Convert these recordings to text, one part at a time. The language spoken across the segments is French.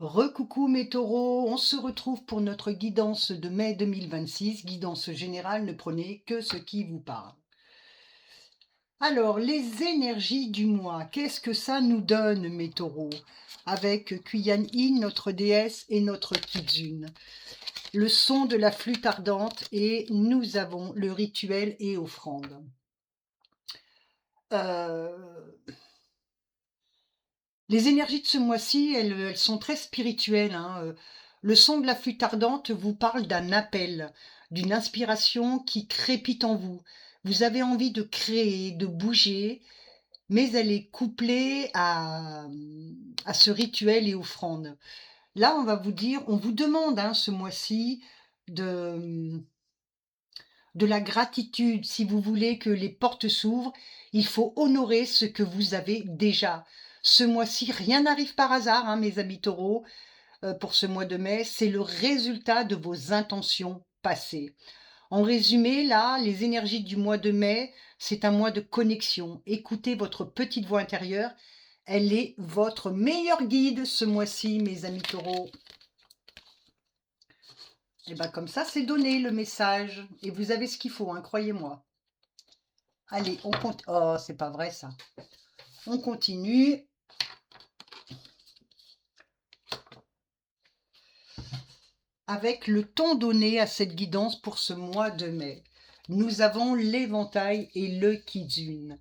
Recoucou mes taureaux, on se retrouve pour notre guidance de mai 2026, guidance générale, ne prenez que ce qui vous parle. Alors, les énergies du mois, qu'est-ce que ça nous donne mes taureaux? Avec Kuyan Yin, notre déesse, et notre Kitsune. Le son de la flûte ardente et nous avons le rituel et offrande. Euh, Les énergies de ce mois-ci, elles sont très spirituelles, hein. Le son de la flûte ardente vous parle d'un appel, d'une inspiration qui crépite en vous. Vous avez envie de créer, de bouger, mais elle est couplée à ce rituel et offrande. Là, on va vous dire, on vous demande hein, ce mois-ci de, de la gratitude. Si vous voulez que les portes s'ouvrent, il faut honorer ce que vous avez déjà. Ce mois-ci, rien n'arrive par hasard, hein, mes amis taureaux, pour ce mois de mai. C'est le résultat de vos intentions passées. En résumé, là, les énergies du mois de mai, c'est un mois de connexion. Écoutez votre petite voix intérieure. Elle est votre meilleur guide ce mois-ci, mes amis taureaux. Et bien comme ça, c'est donné le message. Et vous avez ce qu'il faut, hein, croyez-moi. Allez, on compte. Oh, c'est pas vrai ça. On continue. Avec le ton donné à cette guidance pour ce mois de mai. Nous avons l'éventail et le kitsune.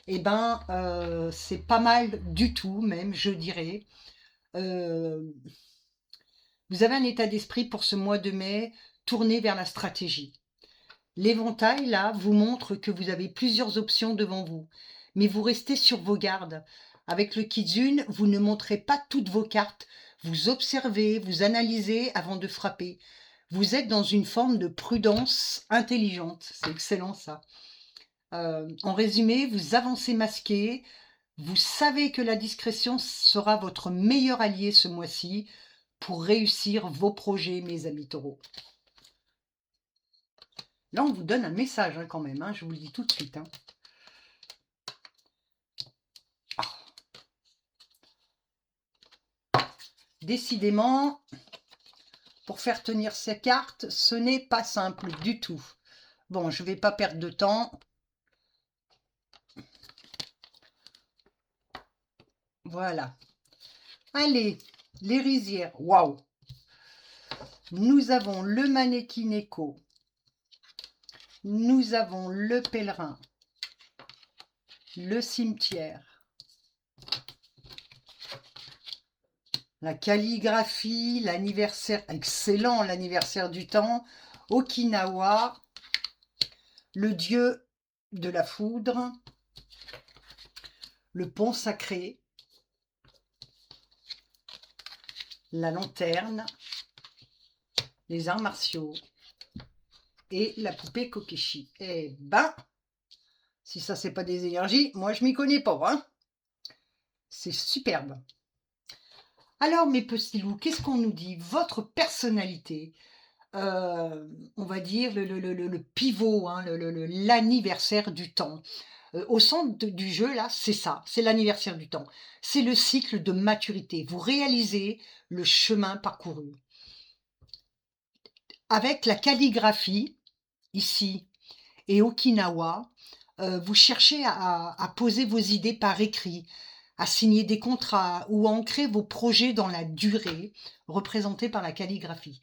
Eh ben, c'est pas mal du tout, même, je dirais. Euh, vous avez un état d'esprit pour ce mois de mai tourné vers la stratégie. L'éventail, là, vous montre que vous avez plusieurs options devant vous, mais vous restez sur vos gardes. Avec le Kitsune, vous ne montrez pas toutes vos cartes, vous observez, vous analysez avant de frapper. Vous êtes dans une forme de prudence intelligente, c'est excellent ça. En résumé, vous avancez masqué, vous savez que la discrétion sera votre meilleur allié ce mois-ci pour réussir vos projets, mes amis taureaux. Là, on vous donne un message hein, quand même, hein, je vous le dis tout de suite. Hein. Décidément, pour faire tenir ces cartes, ce n'est pas simple du tout. Bon, je ne vais pas perdre de temps. Voilà. Allez, les rizières. Waouh! Nous avons le mannequin écho. Nous avons le pèlerin. Le cimetière. La calligraphie, l'anniversaire, excellent l'anniversaire du temps. Okinawa. Le dieu de la foudre. Le pont sacré. La lanterne, les arts martiaux et la poupée Kokeshi. Eh ben, si ça c'est pas des énergies, moi je m'y connais pas, hein. C'est superbe. Alors mes petits loups, qu'est-ce qu'on nous dit? Votre personnalité, on va dire le pivot, hein, l'anniversaire du temps. Au centre du jeu, là, c'est ça, c'est l'anniversaire du temps. C'est le cycle de maturité. Vous réalisez le chemin parcouru. Avec la calligraphie, ici, et Okinawa, vous cherchez à poser vos idées par écrit, à signer des contrats ou à ancrer vos projets dans la durée, représentés par la calligraphie,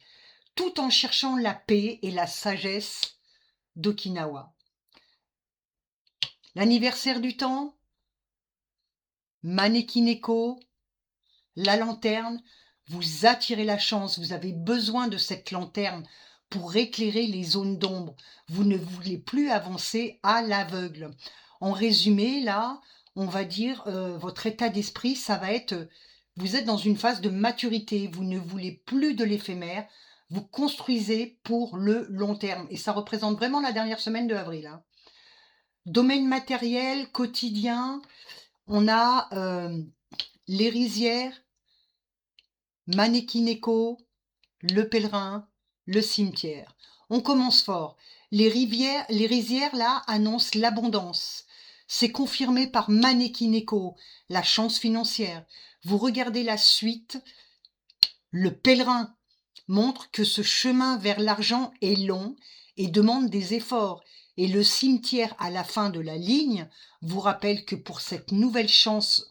tout en cherchant la paix et la sagesse d'Okinawa. L'anniversaire du temps, Manekineko, la lanterne, vous attirez la chance, vous avez besoin de cette lanterne pour éclairer les zones d'ombre. Vous ne voulez plus avancer à l'aveugle. En résumé, là, on va dire, votre état d'esprit, ça va être, vous êtes dans une phase de maturité, vous ne voulez plus de l'éphémère, vous construisez pour le long terme. Et ça représente vraiment la dernière semaine de avril. Hein. Domaine matériel, quotidien, on a les rizières, Manekineko, le pèlerin, le cimetière. On commence fort. Les rizières là annoncent l'abondance. C'est confirmé par Manekineko, la chance financière. Vous regardez la suite Le pèlerin montre que ce chemin vers l'argent est long et demande des efforts. Et le cimetière à la fin de la ligne vous rappelle que pour que cette nouvelle chance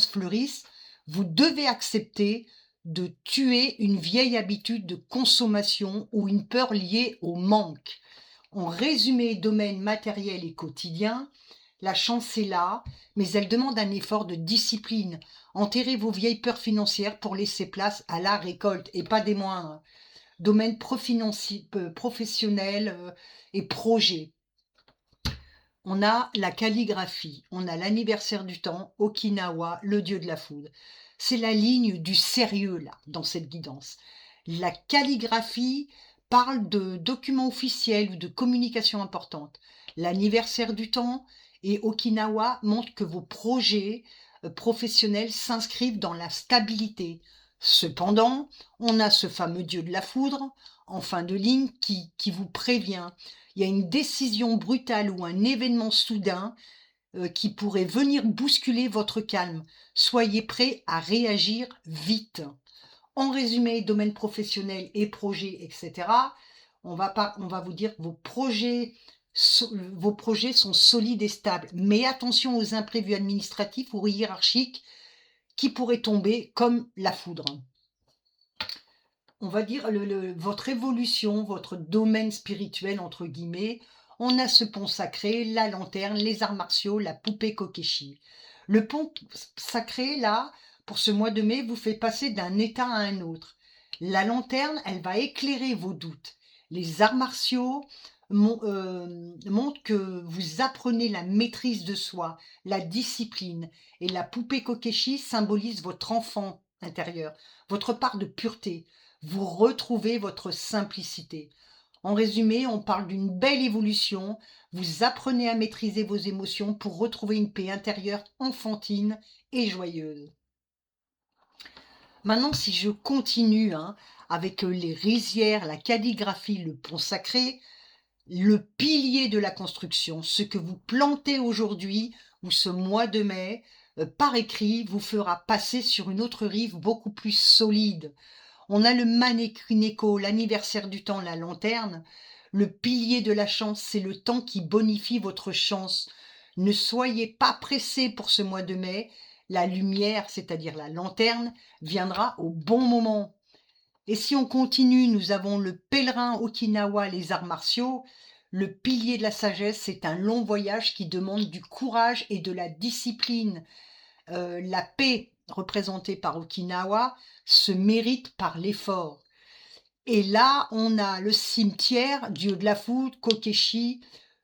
fleurisse, vous devez accepter de tuer une vieille habitude de consommation ou une peur liée au manque. En résumé, domaine matériel et quotidien, la chance est là, mais elle demande un effort de discipline. Enterrez vos vieilles peurs financières pour laisser place à la récolte, et pas des moindres. Domaine professionnel et projet. On a la calligraphie, on a l'anniversaire du temps, Okinawa, le dieu de la foudre. C'est la ligne du sérieux, là, dans cette guidance. La calligraphie parle de documents officiels ou de communication importante. L'anniversaire du temps et Okinawa montrent que vos projets professionnels s'inscrivent dans la stabilité. Cependant, on a ce fameux dieu de la foudre en fin de ligne qui vous prévient. Il y a une décision brutale ou un événement soudain qui pourrait venir bousculer votre calme. Soyez prêt à réagir vite. En résumé, domaine professionnel et projet, etc., on va vous dire que vos projets sont solides et stables. Mais attention aux imprévus administratifs ou hiérarchiques qui pourraient tomber comme la foudre. On va dire votre évolution, votre domaine spirituel, entre guillemets. On a ce pont sacré, la lanterne, les arts martiaux, la poupée Kokeshi. Le pont sacré, là, pour ce mois de mai, vous fait passer d'un état à un autre. La lanterne, elle va éclairer vos doutes. Les arts martiaux montrent que vous apprenez la maîtrise de soi, la discipline. Et la poupée Kokeshi symbolise votre enfant intérieur, votre part de pureté. Vous retrouvez votre simplicité. En résumé, on parle d'une belle évolution. Vous apprenez à maîtriser vos émotions pour retrouver une paix intérieure enfantine et joyeuse. Maintenant, si je continue avec les rizières, la calligraphie, le pont sacré, le pilier de la construction, ce que vous plantez aujourd'hui ou ce mois de mai, par écrit, vous fera passer sur une autre rive beaucoup plus solide. On a le Manekineko, l'anniversaire du temps, la lanterne. Le pilier de la chance, c'est le temps qui bonifie votre chance. Ne soyez pas pressés pour ce mois de mai. La lumière, c'est-à-dire la lanterne, viendra au bon moment. Et si on continue, nous avons le pèlerin Okinawa, les arts martiaux. Le pilier de la sagesse, c'est un long voyage qui demande du courage et de la discipline. La paix représentée par Okinawa se mérite par l'effort. Et là, on a le cimetière, dieu de la foudre, Kokeshi,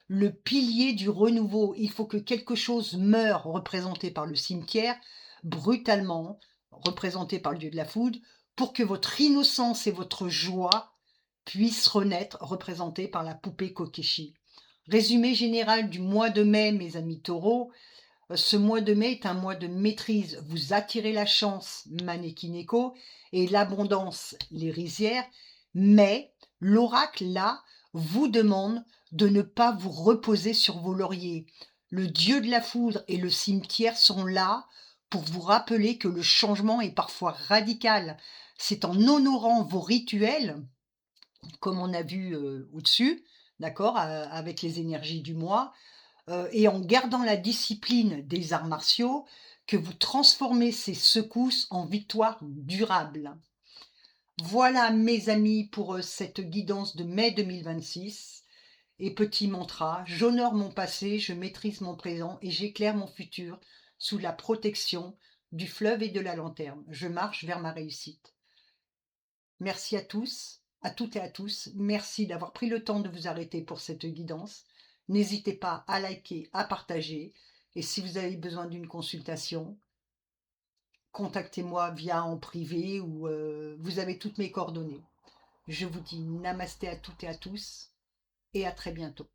le pilier du renouveau. Il faut que quelque chose meure, représenté par le cimetière, brutalement, représenté par le dieu de la foudre, pour que votre innocence et votre joie puissent renaître, représentées par la poupée Kokeshi. Résumé général du mois de mai, mes amis taureaux. Ce mois de mai est un mois de maîtrise. Vous attirez la chance, Manekineko, et l'abondance, les rizières, mais l'oracle, là, vous demande de ne pas vous reposer sur vos lauriers. Le dieu de la foudre et le cimetière sont là pour vous rappeler que le changement est parfois radical. C'est en honorant vos rituels, comme on a vu au-dessus, d'accord, avec les énergies du mois, et en gardant la discipline des arts martiaux, que vous transformez ces secousses en victoires durables. Voilà, mes amis, pour cette guidance de mai 2026. Et petit mantra, j'honore mon passé, je maîtrise mon présent et j'éclaire mon futur sous la protection du fleuve et de la lanterne. Je marche vers ma réussite. Merci à tous, à toutes et à tous. Merci d'avoir pris le temps de vous arrêter pour cette guidance. N'hésitez pas à liker, à partager. Et si vous avez besoin d'une consultation, contactez-moi via en privé ou vous avez toutes mes coordonnées. Je vous dis namasté à toutes et à tous et à très bientôt.